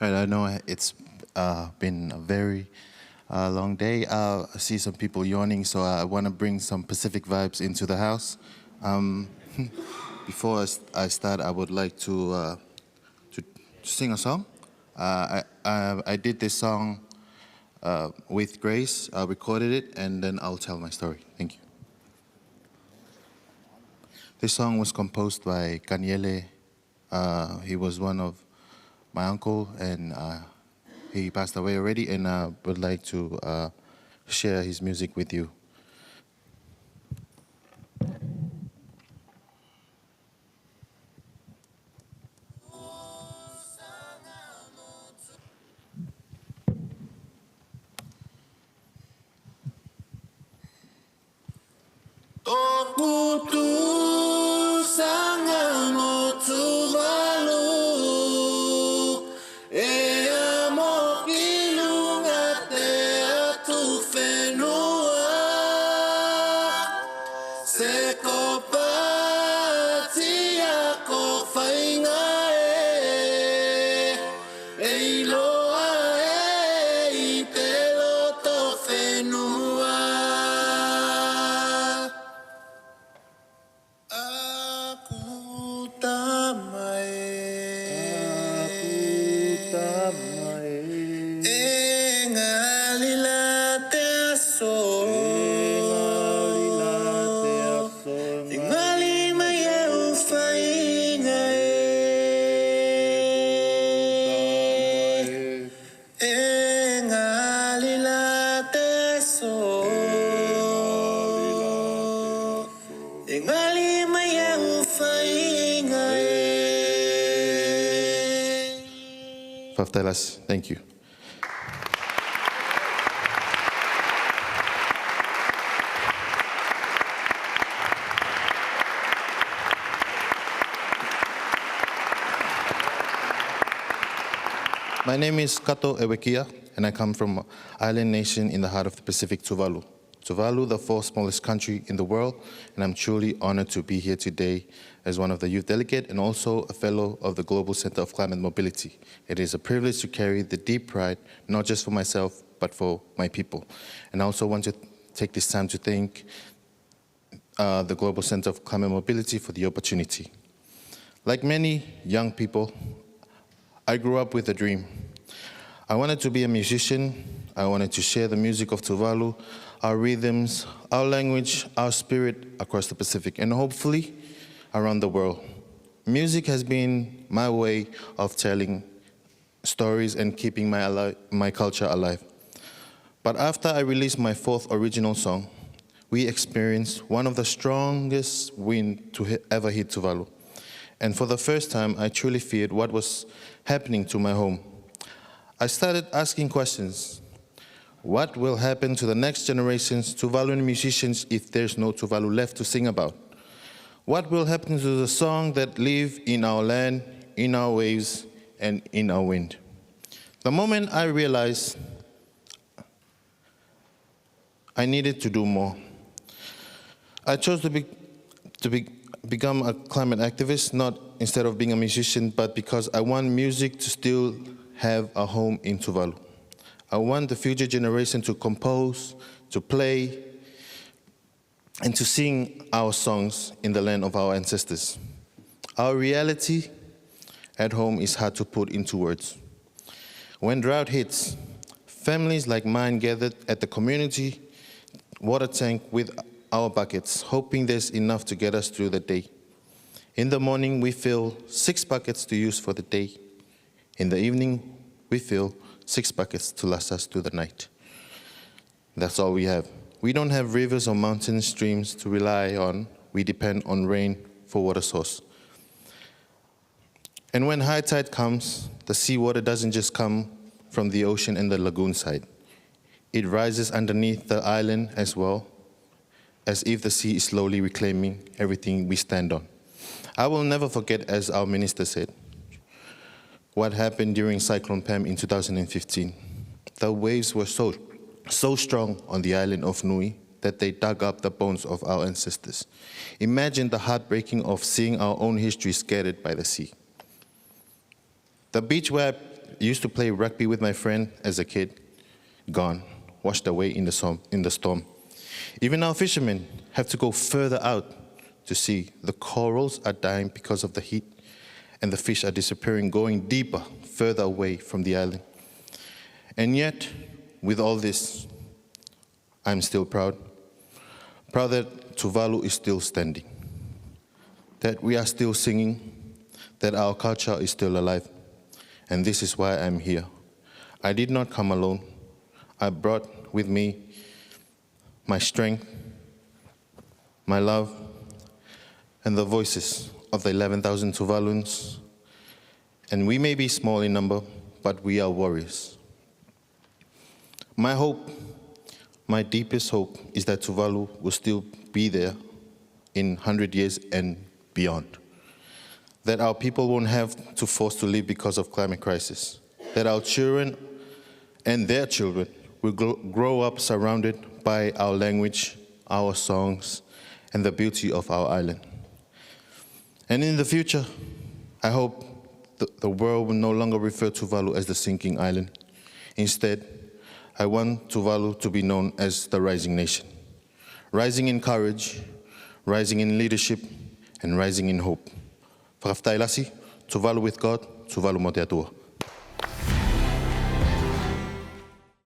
Right, I know it's been a very long day. I see some people yawning, so I want to bring some Pacific vibes into the house. Um, Before I start, I would like to sing a song. I did this song with Grace. I recorded it, and then I'll tell my story. Thank you. This song was composed by Kaniele. He was one of my uncle, and he passed away already, and I would like to share his music with you. Tuvalu, e amo kilungate atu whenua, se ko pati ako whainga e iloa i te loto whenua. Faftelas, thank you. My name is Kato Ewekia, and I come from an island nation in the heart of the Pacific, Tuvalu. Tuvalu, the fourth smallest country in the world, and I'm truly honored to be here today as one of the youth delegate and also a fellow of the Global Center of Climate Mobility. It is a privilege to carry the deep pride, not just for myself, but for my people. And I also want to take this time to thank the Global Center of Climate Mobility for the opportunity. Like many young people, I grew up with a dream. I wanted to be a musician. I wanted to share the music of Tuvalu, our rhythms, our language, our spirit across the Pacific, and hopefully around the world. Music has been my way of telling stories and keeping my culture alive. But after I released my fourth original song, we experienced one of the strongest winds to ever hit Tuvalu. And for the first time, I truly feared what was happening to my home. I started asking questions. What will happen to the next generation's Tuvaluan musicians if there's no Tuvalu left to sing about? What will happen to the song that live in our land, in our waves, and in our wind? The moment I realized I needed to do more, I chose to become a climate activist, not instead of being a musician, but because I want music to still have a home in Tuvalu. I want the future generation to compose, to play, and to sing our songs in the land of our ancestors. Our reality at home is hard to put into words. When drought hits, families like mine gathered at the community water tank with our buckets, hoping there's enough to get us through the day. In the morning, we fill 6 buckets to use for the day. In the evening, we fill 6 buckets to last us through the night. That's all we have. We don't have rivers or mountain streams to rely on. We depend on rain for water source. And when high tide comes, the seawater doesn't just come from the ocean and the lagoon side. It rises underneath the island as well, as if the sea is slowly reclaiming everything we stand on. I will never forget, as our minister said, what happened during Cyclone Pam in 2015. The waves were so strong on the island of Nui that they dug up the bones of our ancestors. Imagine the heartbreaking of seeing our own history scattered by the sea. The beach where used to play rugby with my friend as a kid, gone, washed away in the storm. Even now, fishermen have to go further out to sea. The corals are dying because of the heat, and the fish are disappearing, going deeper, further away from the island. And yet, with all this, I'm still proud. Proud that Tuvalu is still standing, that we are still singing, that our culture is still alive. And this is why I'm here. I did not come alone. I brought with me my strength, my love, and the voices of the 11,000 Tuvaluans. And we may be small in number, but we are warriors. My hope, my deepest hope, is that Tuvalu will still be there in 100 years and beyond. That our people won't have to force to live because of climate crisis. That our children and their children will grow up surrounded by our language, our songs, and the beauty of our island. And in the future, I hope the world will no longer refer to Tuvalu as the sinking island. Instead, I want Tuvalu to be known as the rising nation. Rising in courage, rising in leadership, and rising in hope. Whakawhatailasi, Tuvalu with God, Tuvalu mo te atua.